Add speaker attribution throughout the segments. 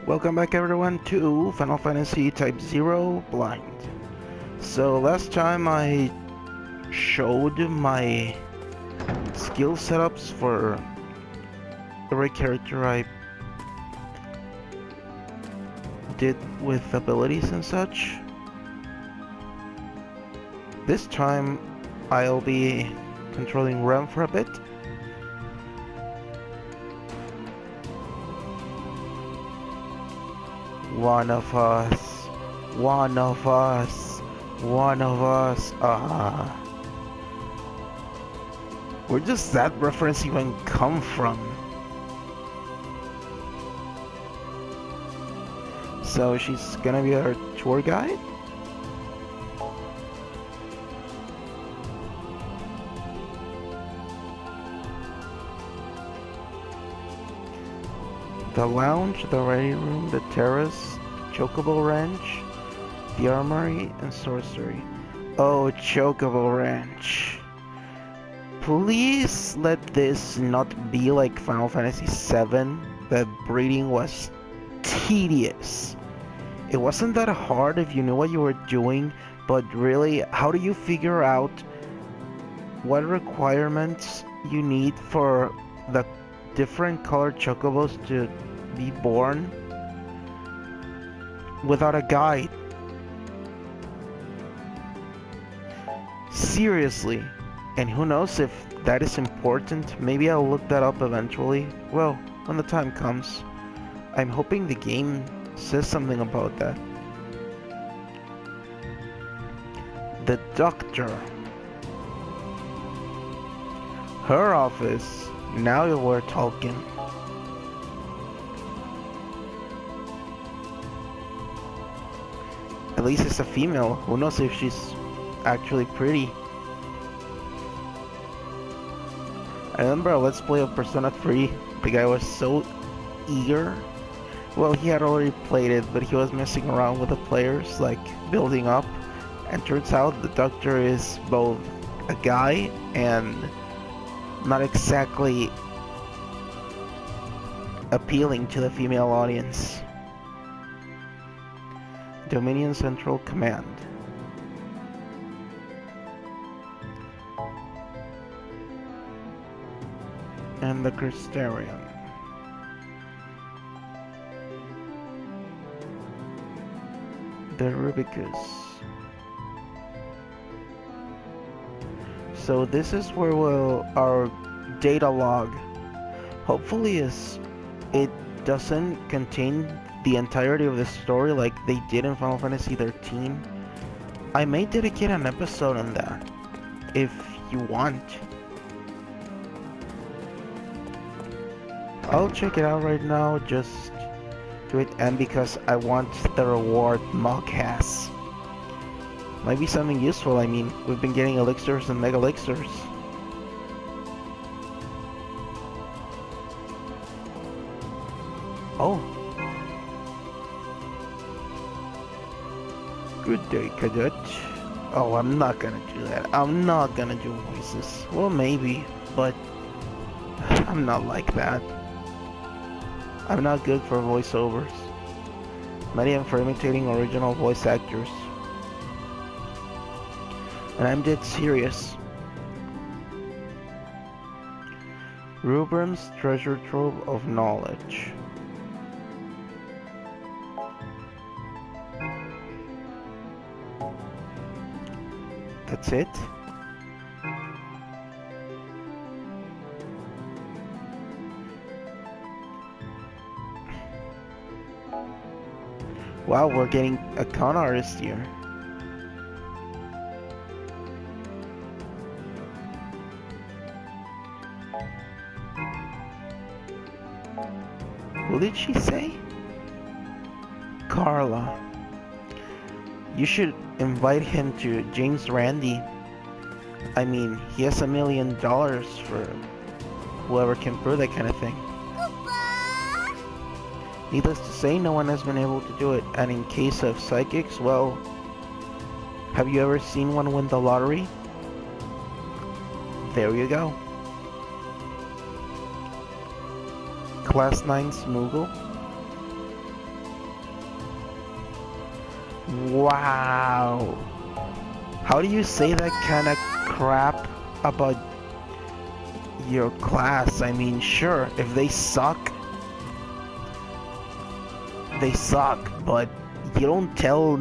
Speaker 1: Welcome back everyone to Final Fantasy Type-0 Blind. So last time I showed my skill setups for every character I did with abilities and such. This time I'll be controlling Rem for a bit. One of us. Where does that reference even come from? So she's gonna be our tour guide? The lounge, the ready room, the terrace, the chocobo ranch, the armory, and sorcery. Oh, chocobo ranch. Please let this not be like Final Fantasy VII. The breeding was tedious. It wasn't that hard if you knew what you were doing, but really, how do you figure out what requirements you need for the different colored chocobos to be born without a guide? Seriously. And who knows if that is important? Maybe I'll look that up eventually. Well, when the time comes. I'm hoping the game says something about that. The doctor. Her office. Now we're talking. At least it's a female. Who knows if she's actually pretty. I remember a Let's Play of Persona 3. The guy was so eager. Well, he had already played it, but he was messing around with the players, like building up. And turns out the doctor is both a guy and not exactly appealing to the female audience. Dominion Central Command. And the Crystarium. The Rubicus. So this is where our data log. Hopefully it doesn't contain the entirety of the story like they did in Final Fantasy 13. I may dedicate an episode on that if you want. I'll check it out right now just to it, and because I want the reward Mog has. Might be something useful. I mean, we've been getting elixirs and mega elixirs. Oh. Good day, cadet. Oh, I'm not gonna do that. I'm not gonna do voices. Well, maybe, but I'm not like that. I'm not good for voiceovers. Not even for imitating original voice actors. And I'm dead serious. Rubram's treasure trove of knowledge. That's it? Wow, we're getting a con artist here. What did she say? Carla. You should invite him to James Randi. I mean, he has $1 million for whoever can prove that kind of thing. Needless to say, no one has been able to do it, and in case of psychics, well, have you ever seen one win the lottery? There you go. Class 9 Smoogle. Wow. How do you say that kind of crap about your class? I mean, sure, if they suck, they suck, but you don't tell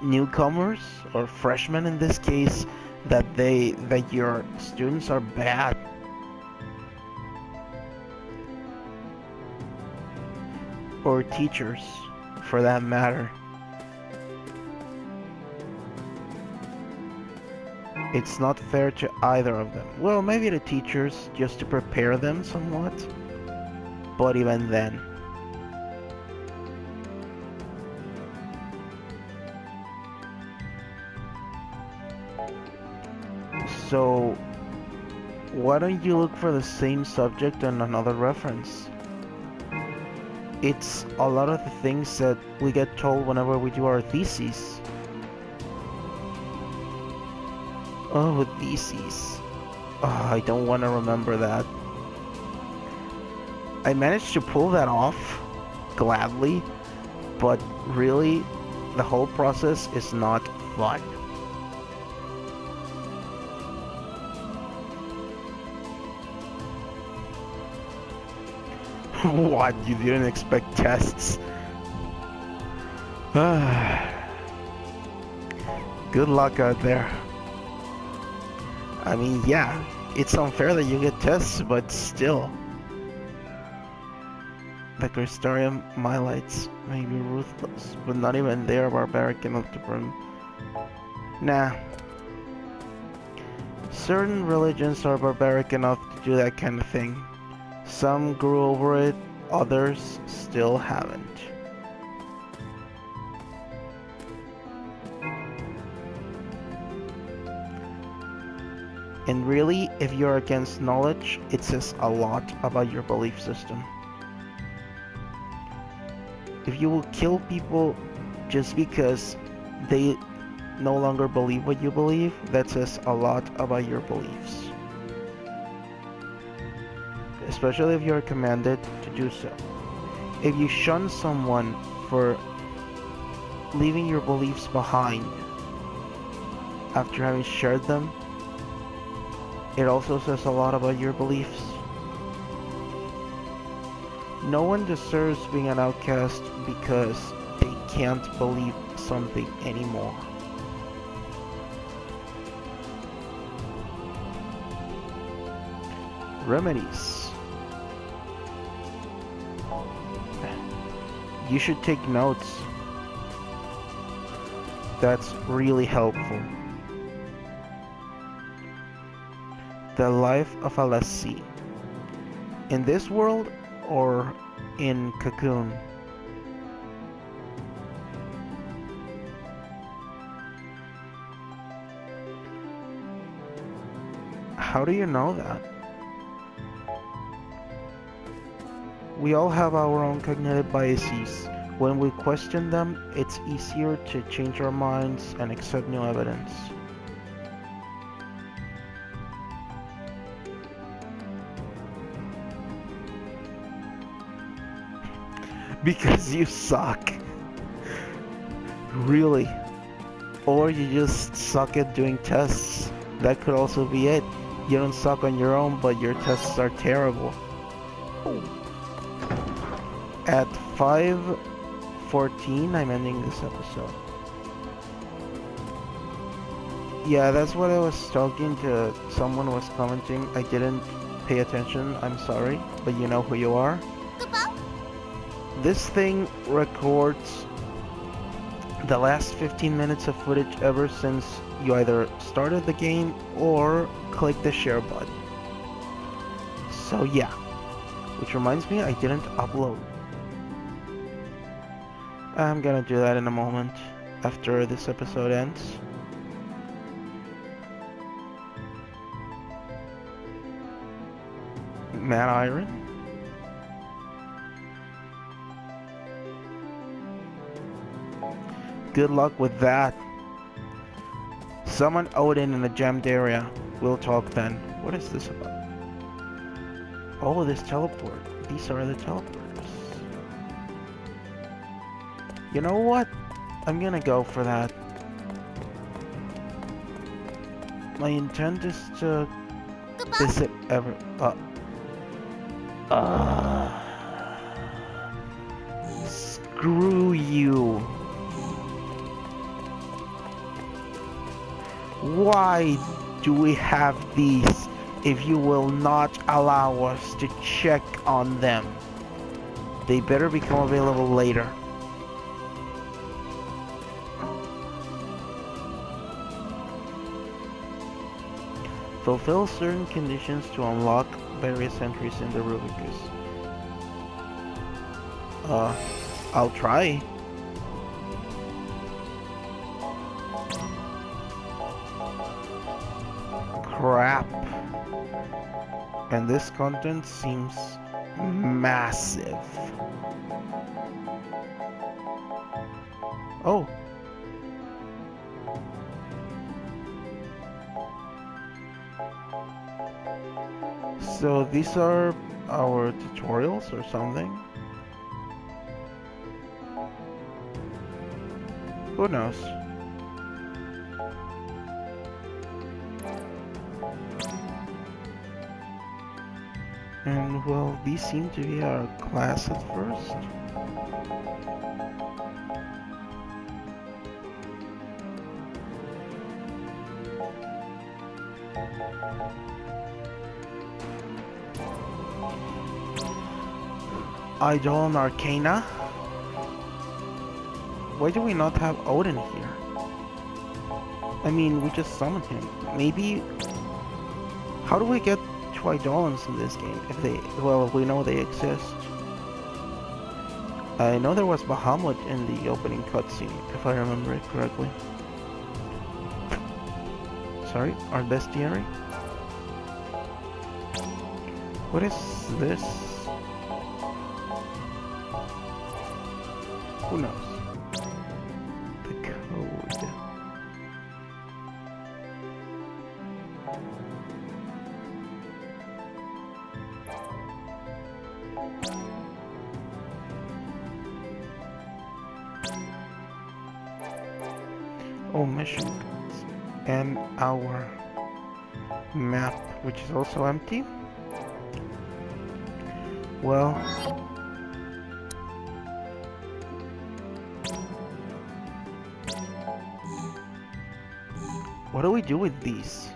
Speaker 1: newcomers, or freshmen in this case, that your students are bad. Or teachers, for that matter. It's not fair to either of them. Well, maybe the teachers, just to prepare them somewhat, but even then. So, why don't you look for the same subject in another reference? It's a lot of the things that we get told whenever we do our theses. Oh, theses. Oh, I don't want to remember that. I managed to pull that off, gladly, but really, the whole process is not fun. What? You didn't expect tests? Good luck out there. I mean, yeah, it's unfair that you get tests, but still. The Crystarium Mylites may be ruthless, but not even they are barbaric enough to burn. Nah. Certain religions are barbaric enough to do that kind of thing. Some grew over it, others still haven't. And really, if you're against knowledge, it says a lot about your belief system. If you will kill people just because they no longer believe what you believe, that says a lot about your beliefs. Especially if you're commanded to do so. If you shun someone for leaving your beliefs behind after having shared them, it also says a lot about your beliefs. No one deserves being an outcast because they can't believe something anymore. Remedies. You should take notes. That's really helpful. The life of a lessee. In this world or in Cocoon? How do you know that? We all have our own cognitive biases. When we question them, it's easier to change our minds and accept new evidence. Because you suck. Really. Or you just suck at doing tests. That could also be it. You don't suck on your own, but your tests are terrible. At 5:14, I'm ending this episode. Yeah, that's what I was talking to. Someone was commenting. I didn't pay attention. I'm sorry, but you know who you are. This thing records the last 15 minutes of footage ever since you either started the game or clicked the share button. So yeah, which reminds me, I didn't upload. I'm gonna do that in a moment after this episode ends. Mad Iron. Good luck with that. Summon Odin in a jammed area. We'll talk then. What is this about? Oh, this teleport. These are the teleporters. You know what? I'm gonna go for that. My intent is to visit every... Screw you. Why do we have these if you will not allow us to check on them? They better become available later. Fulfill certain conditions to unlock various entries in the Rubicus. I'll try. Crap. And this content seems massive. Oh. So these are our tutorials or something? Who knows? And well, these seem to be our class at first. Idol and Arcana? Why do we not have Odin here? I mean, we just summoned him. Maybe... How do we get to Eidolons in this game? If they... Well, we know they exist. I know there was Bahamut in the opening cutscene, if I remember it correctly. Sorry, our bestiary? What is this? Who knows? The code. Oh, mission codes. And our map, which is also empty. Well... What do we do with these?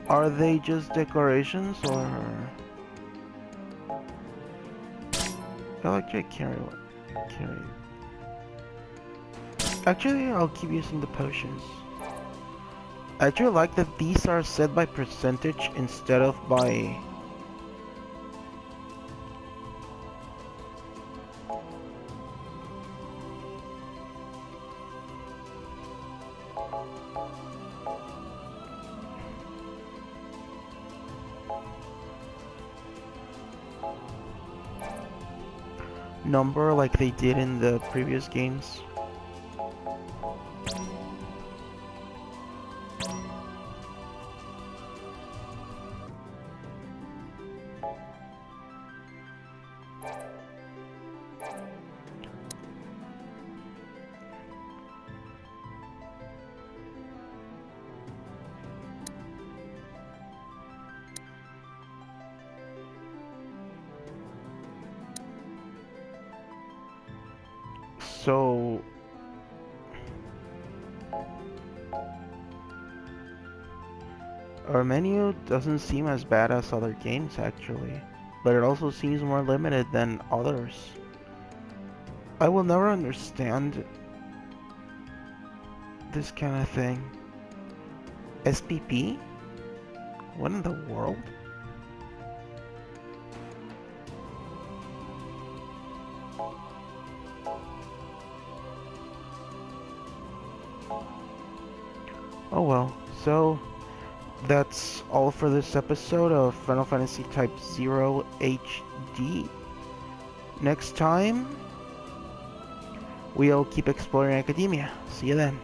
Speaker 1: Are they just decorations or... I'll actually carry one. Actually, I'll keep using the potions. I actually like that these are set by percentage instead of by... number like they did in the previous games. So our menu doesn't seem as bad as other games actually, but it also seems more limited than others. I will never understand this kind of thing. SPP? What in the world? Oh well, so that's all for this episode of Final Fantasy Type-0 HD. Next time, we'll keep exploring Akademeia. See you then.